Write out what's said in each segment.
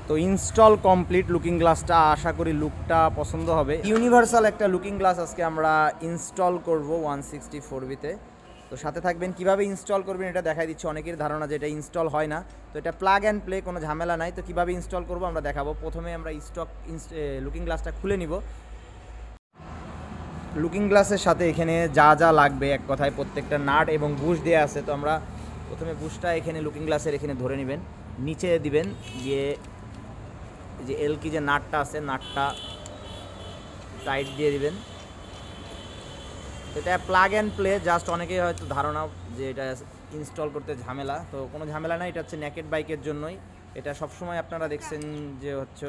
তো install complete looking গ্লাসটা, আশা করি লুকটা পছন্দ হবে। ইউনিভার্সাল একটা লুকিং গ্লাস আজকে আমরা ইনস্টল করব 164 তো সাথে থাকবেন। কিভাবে ইনস্টল করবেন এটা দেখাই দিচ্ছি। অনেকের ধারণা যে এটা ইনস্টল হয় না, তো এটা প্লাগ অ্যান্ড প্লে, কোনো ঝামেলা নাই। তো কীভাবে ইনস্টল করব আমরা দেখাবো। প্রথমে আমরা লুকিং গ্লাসটা খুলে নিব। লুকিং গ্লাসের সাথে এখানে যা যা লাগবে এক কথায় প্রত্যেকটা নাট এবং বুশ দেওয়া আছে। তো আমরা প্রথমে বুশটা এখানে লুকিং গ্লাসের এখানে ধরে নেবেন, নিচে দিবেন, গিয়ে যে এলকি যে নাটটা আছে নাটটা টাইট দিয়ে দিবেন। এটা প্লাগ অ্যান্ড প্লে, জাস্ট অনেকেই হয়তো ধারণা যে এটা ইনস্টল করতে ঝামেলা, তো কোনো ঝামেলা নাই। এটা হচ্ছে নেকেড বাইকের জন্যই। এটা সবসময় আপনারা দেখছেন যে হচ্ছে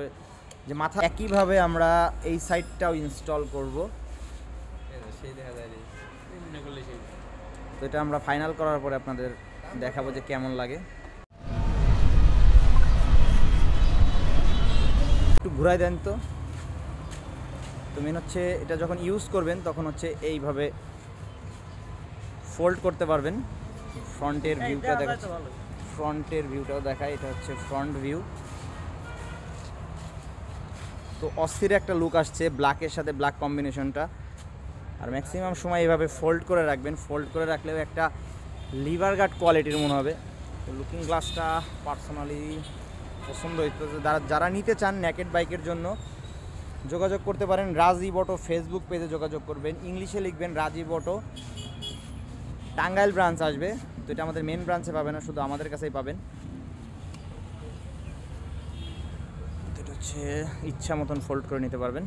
যে মাথা একইভাবে আমরা এই সাইডটাও ইনস্টল করব। তো এটা আমরা ফাইনাল করার পরে আপনাদের দেখাবো যে কেমন লাগে। একটু ঘুরাই দেন তো। তো মেন হচ্ছে এটা যখন ইউজ করবেন তখন হচ্ছে এইভাবে ফোল্ড করতে পারবেন। ফ্রন্টের ভিউটা দেখাচ্ছে, ফ্রন্টের ভিউটাও দেখায়। এটা হচ্ছে ফ্রন্ট ভিউ। তো অস্থির একটা লুক আসছে ব্ল্যাকের সাথে ব্ল্যাক কম্বিনেশনটা। আর ম্যাক্সিমাম সময় এইভাবে ফোল্ড করে রাখবেন, ফোল্ড করে রাখলেও একটা লিভার গার্ড কোয়ালিটির মনে হবে। তো লুকিং গ্লাসটা পার্সোনালি পছন্দ হইতো। যারা নিতে চান নেকেড বাইকের জন্য যোগাযোগ করতে পারেন। রাজীব অটো ফেসবুক পেজে যোগাযোগ করবেন, ইংলিশে লিখবেন রাজীব অটো, টাঙ্গাইল ব্রাঞ্চ আসবে। তো এটা আমাদের মেন ব্রাঞ্চে পাবেন না, শুধু আমাদের কাছেই পাবেন। এটা হচ্ছে ইচ্ছা মতন ফোল্ড করে নিতে পারবেন।